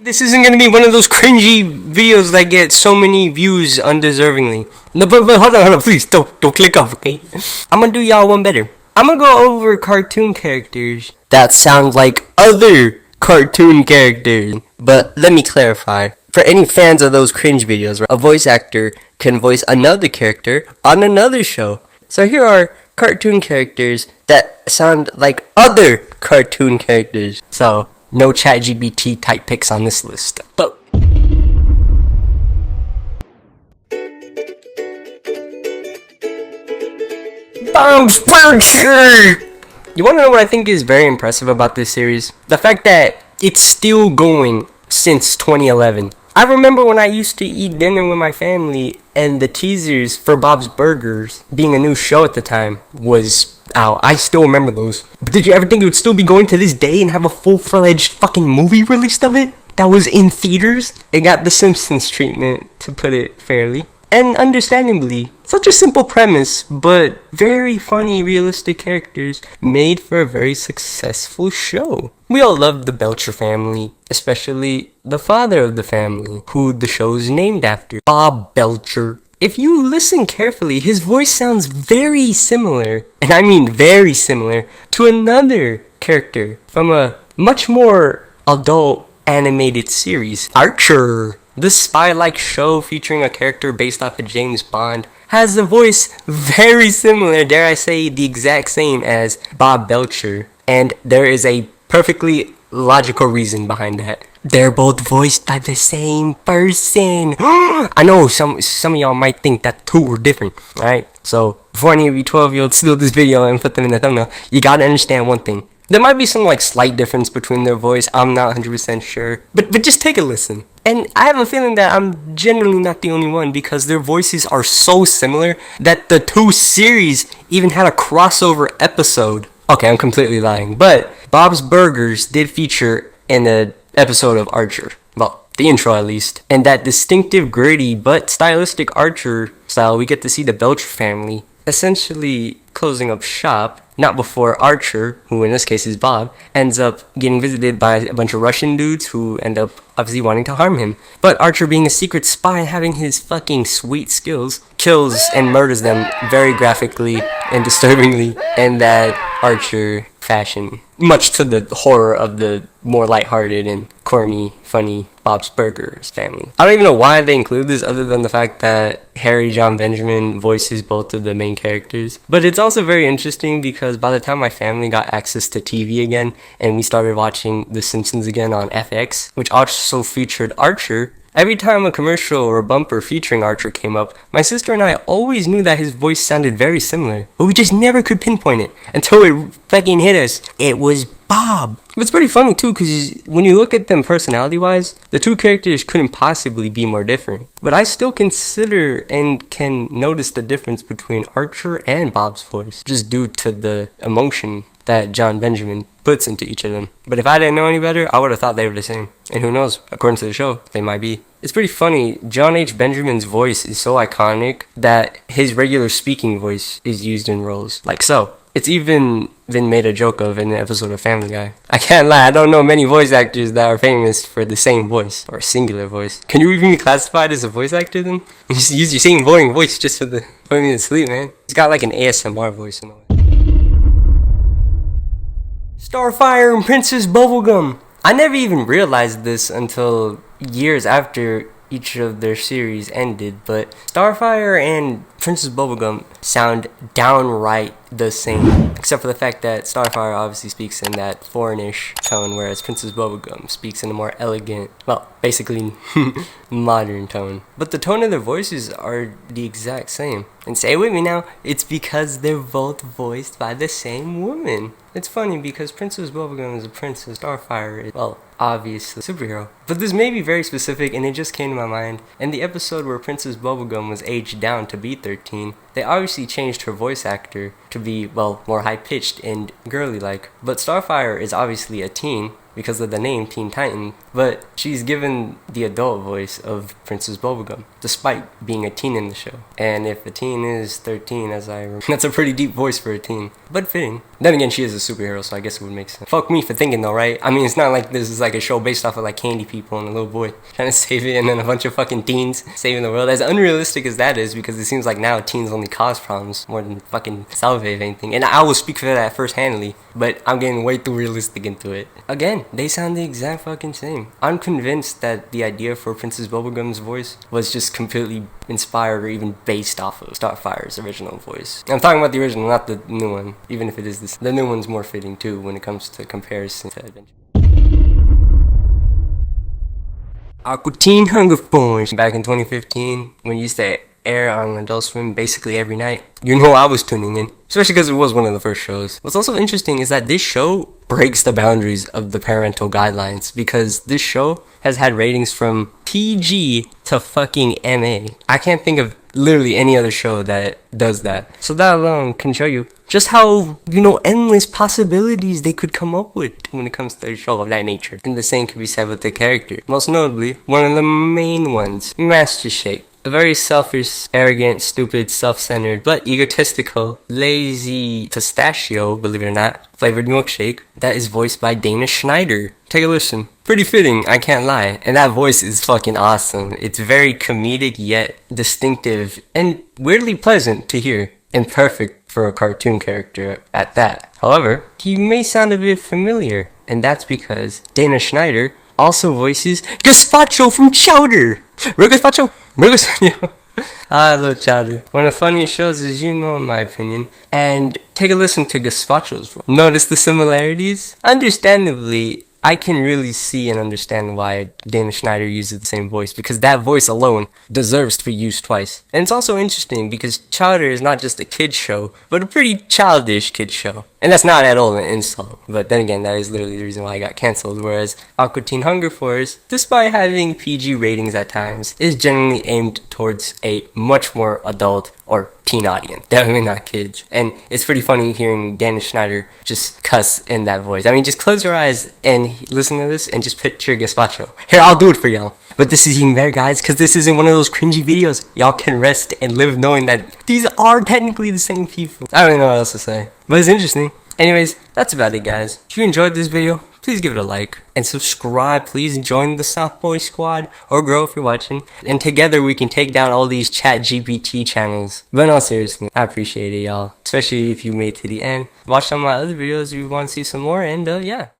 This isn't gonna be one of those cringy videos that get so many views undeservingly. No, but hold on, please don't click off, okay? I'm gonna do y'all one better. I'm gonna go over cartoon characters that sound like other cartoon characters. But let me clarify. For any fans of those cringe videos, a voice actor can voice another character on another show. So here are cartoon characters that sound like other cartoon characters. So no ChatGPT type picks on this list. But Bounce Burger! You wanna know what I think is very impressive about this series? The fact that it's still going since 2011. I remember when I used to eat dinner with my family and the teasers for Bob's Burgers, being a new show at the time, was out. I still remember those. But did you ever think it would still be going to this day and have a full-fledged fucking movie released of it? That was in theaters? It got the Simpsons treatment, to put it fairly. And understandably, such a simple premise, but very funny, realistic characters made for a very successful show. We all loved the Belcher family, especially the father of the family, who the show's named after, Bob Belcher. If you listen carefully, his voice sounds very similar, and I mean very similar, to another character from a much more adult animated series, Archer. This spy-like show featuring a character based off of James Bond has a voice very similar, dare I say the exact same as Bob Belcher, and there is a perfectly logical reason behind that. They're both voiced by the same person. I know some of y'all might think that two were different, alright? So before any of you 12-year-olds steal this video and put them in the thumbnail, you gotta understand one thing. There might be some slight difference between their voice, I'm not 100% sure, but just take a listen. And I have a feeling that I'm generally not the only one, because their voices are so similar that the two series even had a crossover episode. Okay, I'm completely lying, but Bob's Burgers did feature in an episode of Archer. Well, the intro at least. And that distinctive, gritty, but stylistic Archer style, we get to see the Belcher family essentially closing up shop, not before Archer, who in this case is Bob, ends up getting visited by a bunch of Russian dudes who end up obviously wanting to harm him. But Archer, being a secret spy and having his fucking sweet skills, kills and murders them very graphically and disturbingly in that Archer fashion, much to the horror of the more lighthearted and corny, funny Bob's Burgers family. I don't even know why they include this other than the fact that Harry John Benjamin voices both of the main characters. But it's also very interesting because by the time my family got access to TV again and we started watching The Simpsons again on FX, which also featured Archer, every time a commercial or a bumper featuring Archer came up, my sister and I always knew that his voice sounded very similar, but we just never could pinpoint it until it fucking hit us. It was Bob. It's pretty funny too, because when you look at them personality-wise, the two characters couldn't possibly be more different. But I still consider and can notice the difference between Archer and Bob's voice, just due to the emotion that John Benjamin puts into each of them. But if I didn't know any better, I would have thought they were the same. And who knows, according to the show, they might be. It's pretty funny, John H. Benjamin's voice is so iconic that his regular speaking voice is used in roles like so. It's even been made a joke of in an episode of Family Guy. I can't lie, I don't know many voice actors that are famous for the same voice, or a singular voice. Can you even be classified as a voice actor then? You just use your same boring voice just for the putting me to sleep, man. It's got like an ASMR voice in a way. Starfire and Princess Bubblegum. I never even realized this until years after each of their series ended, but Starfire and Princess Bubblegum sound downright the same, except for the fact that Starfire obviously speaks in that foreignish tone, whereas Princess Bubblegum speaks in a more elegant, well, basically modern tone. But the tone of their voices are the exact same. And say it with me now, it's because they're both voiced by the same woman. It's funny because Princess Bubblegum is a princess, Starfire is, well, obviously a superhero. But this may be very specific, and it just came to my mind. In the episode where Princess Bubblegum was aged down to be 13, they obviously changed her voice actor to be, well, more high-pitched and girly-like. But Starfire is obviously a teen, because of the name Teen Titan, but she's given the adult voice of Princess Bubblegum, despite being a teen in the show. And if a teen is 13, as I remember, that's a pretty deep voice for a teen, but fitting. Then again, she is a superhero, so I guess it would make sense. Fuck me for thinking though, right? I mean, it's not like this is like a show based off of like candy people and a little boy trying to save it, and then a bunch of fucking teens saving the world. As unrealistic as that is, because it seems like now teens only cause problems more than fucking salve anything. And I will speak for that first-handedly, but I'm getting way too realistic into it. Again, they sound the exact fucking same. I'm convinced that the idea for Princess Bubblegum's voice was just completely inspired or even based off of Starfire's original voice. I'm talking about the original, not the new one, even if it is this. The new one's more fitting too when it comes to comparison to Adventure. Aqua Teen Hunger Force. Back in 2015, when you used to air on Adult Swim basically every night, you know I was tuning in, especially because it was one of the first shows. What's also interesting is that this show breaks the boundaries of the parental guidelines, because this show has had ratings from PG to fucking MA. I can't think of literally any other show that does that. So that alone can show you just how, endless possibilities they could come up with when it comes to a show of that nature. And the same could be said with the character. Most notably, one of the main ones, Master Shake. A very selfish, arrogant, stupid, self-centered, but egotistical, lazy pistachio, believe it or not, flavored milkshake that is voiced by Dana Schneider. Take a listen. Pretty fitting, I can't lie. And that voice is fucking awesome. It's very comedic yet distinctive and weirdly pleasant to hear, and perfect for a cartoon character at that. However, he may sound a bit familiar, and that's because Dana Schneider also voices Gazpacho from Chowder. Real Gazpacho? Real Gazpacho? I love Chowder. One of the funniest shows, as you know, in my opinion. And take a listen to Gazpacho's voice. Notice the similarities? Understandably, I can really see and understand why Dana Schneider uses the same voice, because that voice alone deserves to be used twice. And it's also interesting because Chowder is not just a kid's show, but a pretty childish kid's show. And that's not at all an insult. But then again, that is literally the reason why I got cancelled. Whereas Aqua Teen Hunger Force, despite having PG ratings at times, is generally aimed towards a much more adult or teen audience. Definitely not kids. And it's pretty funny hearing Dana Schneider just cuss in that voice. I mean, just close your eyes and listen to this and just picture Gazpacho. Here, I'll do it for y'all. But this is even better, guys, because this isn't one of those cringy videos. Y'all can rest and live knowing that these are technically the same people. I don't even know what else to say, but it's interesting. Anyways, that's about it, guys. If you enjoyed this video, please give it a like and subscribe. Please join the South Boy Squad, or girl if you're watching, and together we can take down all these ChatGPT channels. But no, seriously, I appreciate it, y'all, especially if you made it to the end. Watch some of my other videos if you want to see some more, and yeah.